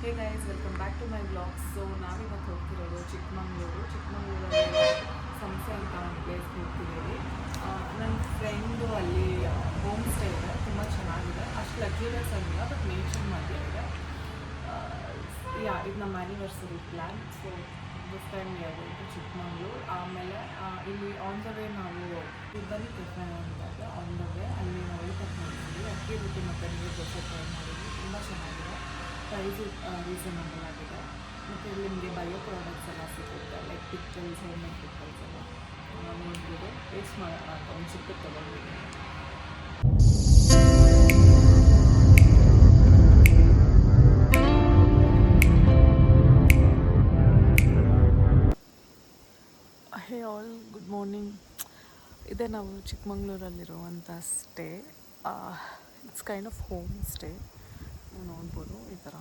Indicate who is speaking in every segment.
Speaker 1: Hey guys, welcome back to my blogs. So ನಾವಿವತ್ತು ಹೋಗ್ತಿರೋದು ಚಿಕ್ಕಮಂಗ್ಳೂರಲ್ಲಿ ಸಂಸೆ ಅಂತ ಒಂದು ಪ್ಲೇಸ್ಗೆ ಹೋಗ್ತಿದ್ದೀವಿ. ನನ್ನ ಫ್ರೆಂಡು ಅಲ್ಲಿ ಹೋಮ್ ಸ್ಟೇ ಇದೆ, ತುಂಬ ಚೆನ್ನಾಗಿದೆ. ಅಷ್ಟು ಲಕ್ಸುರಿಯಸ್ ಆಗಿಲ್ಲ, ಬಟ್ ನೇಚರ್ ಮಧ್ಯೆ ಇದೆ. ಇದು ನಮ್ಮ anniversary plan. So this time we are going to Chikmagalur. ಆಮೇಲೆ ಇಲ್ಲಿ ಆನ್ ದ ವೇ ನಾವು ಇಬ್ಬರಿ ಕೆಫೆ ಅಂತ ಇದೆ, ಆನ್ ದ ವೇ ಅಲ್ಲಿ ನಾವು ಊಟಕ್ಕೆ ಮಾಡ್ತೀವಿ. ಅಕ್ಕಿ ರೊಟ್ಟಿ ಮತ್ತು ನೀರು ದೋಸೆ ಟ್ರೈ ಮಾಡಿದ್ವಿ, ತುಂಬ ಚೆನ್ನಾಗಿದೆ. ಪ್ರೈಸು ರೀಸನಬಲ್ ಆಗಿದೆ. ಮತ್ತು ಇಲ್ಲಿ ನಿಮಗೆ ಬಯೋ ಪ್ರಾಡಕ್ಟ್ಸ್ ಎಲ್ಲ ಸಿಗುತ್ತೆ, like pickles, home made pickles ಎಲ್ಲ ನೋಡ್ಬೋದು. ಟೇಸ್ಟ್ ಮಾಡೋಣ ಅಂತ ಒಂದು ಚಿಕ್ಕದು ತೊಗೊಂಡಿದ್ದೀನಿ. Hey all, good morning. ಇದೇ ನಾವು ಚಿಕ್ಕಮಂಗ್ಳೂರಲ್ಲಿರುವಂಥ stay. It's kind of home stay. ನೀವು ನೋಡ್ಬೋದು ಈ ಥರ.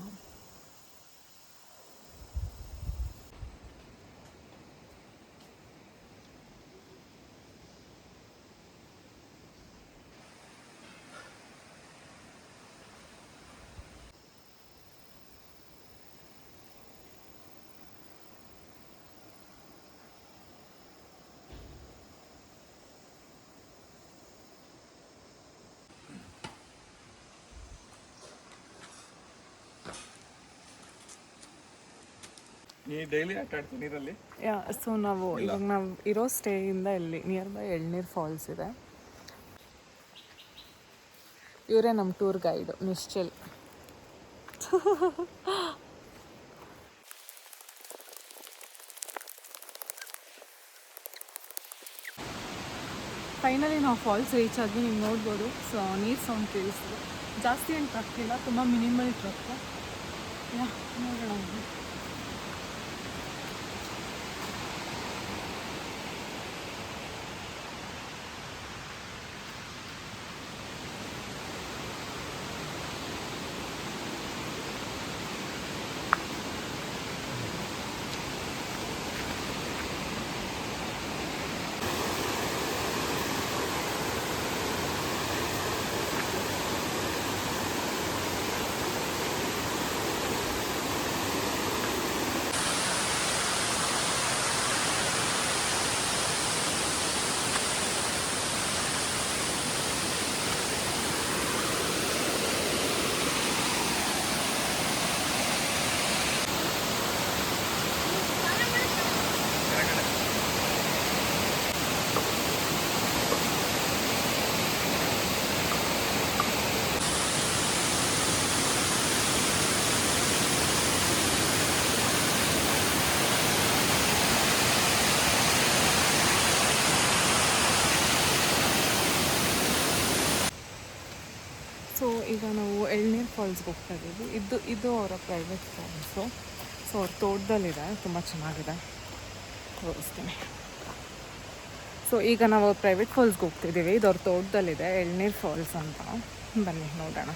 Speaker 2: ನೀ ಡೈಲಿ ಆಟ ಆಡ್ತೀನಿ ನೀರಲ್ಲಿ.
Speaker 1: ಸೊ ಇವಾಗ ನಾವು ಇರೋ ಸ್ಟೇಯಿಂದ ಇಲ್ಲಿ ನಿಯರ್ ಬೈ ಎಳ್ನೀರು ಫಾಲ್ಸ್ ಇದೆ. ಇವರೇ ನಮ್ಮ ಟೂರ್ ಗೈಡ್ ನಿಶ್ಚಲ್. ಫೈನಲಿ ನಾವು ಫಾಲ್ಸ್ ರೀಚ್ ಆದ್ವಿ. ನೀವು ನೋಡ್ಬೋದು, ಸೊ ನೀರು ಸೌಂಡ್ ಕೇಳಿಸ್ತು. ಜಾಸ್ತಿ ಏನು ಟ್ರಕ್ ಇಲ್ಲ, ತುಂಬ ಮಿನಿಮಲ್ ಟ್ರಕ್. ನೋಡೋಣ. ಸೊ ಈಗ ನಾವು ಎಳ್ನೀರು ಫಾಲ್ಸ್ಗೆ ಹೋಗ್ತಾ ಇದ್ದೀವಿ. ಇದು ಅವರ ಪ್ರೈವೇಟ್ ಫಾಲ್ಸು. ಸೊ ಅವ್ರ ತೋಟದಲ್ಲಿದೆ, ತುಂಬ ಚೆನ್ನಾಗಿದೆ, ತೋರಿಸ್ತೀನಿ. ಸೊ ಈಗ ನಾವು ಪ್ರೈವೇಟ್ ಫಾಲ್ಸ್ಗೆ ಹೋಗ್ತಿದ್ದೀವಿ. ಇದು ಅವ್ರ ತೋಟದಲ್ಲಿದೆ, ಎಳ್ನೀರು ಫಾಲ್ಸ್ ಅಂತ. ಬನ್ನಿ ನೋಡೋಣ.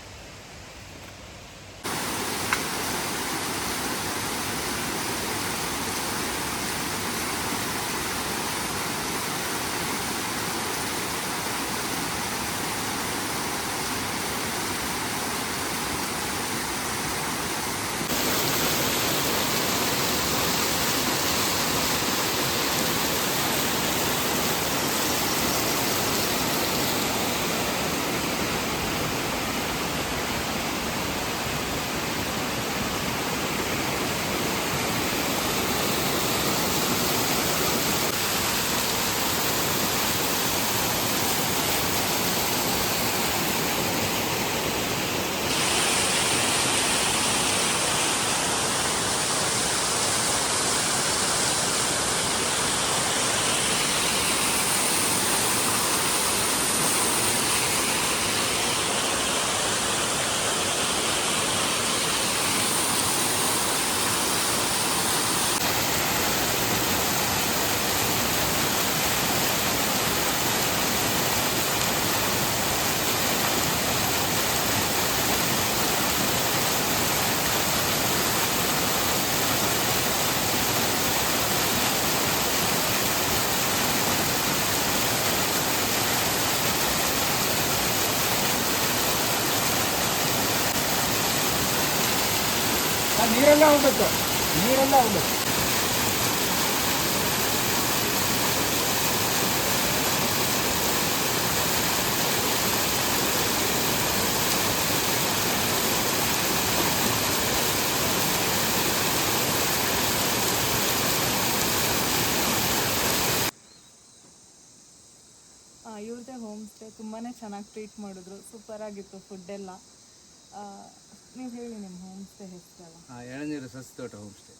Speaker 3: ನೀರೆಲ್ಲ ಹೋಗ್ಬೇಕು, ನೀರೆಲ್ಲ ಹೋಗ್ಬೇಕು.
Speaker 1: ಇವ್ರದ್ದೇ ಹೋಮ್ ಸ್ಟೇ ತುಂಬಾ ಚೆನ್ನಾಗಿ ಟ್ರೀಟ್ ಮಾಡಿದ್ರು, ಸೂಪರಾಗಿತ್ತು ಫುಡ್ಡೆಲ್ಲ. ನೀವು ಹೇಳಿ ನಿಮ್ಮ ಹೋಮ್ ಸ್ಟೇ ಹೆಸರಲ್ಲ?
Speaker 3: ಎಳನೀರು ಸಸಿ ತೋಟ ಹೋಮ್ ಸ್ಟೇ.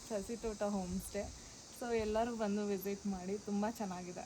Speaker 1: ಸಸಿ ತೋಟ ಹೋಮ್ ಸ್ಟೇ. ಸೊ ಎಲ್ಲರೂ ಬಂದು ವಿಸಿಟ್ ಮಾಡಿ, ತುಂಬ ಚೆನ್ನಾಗಿದೆ.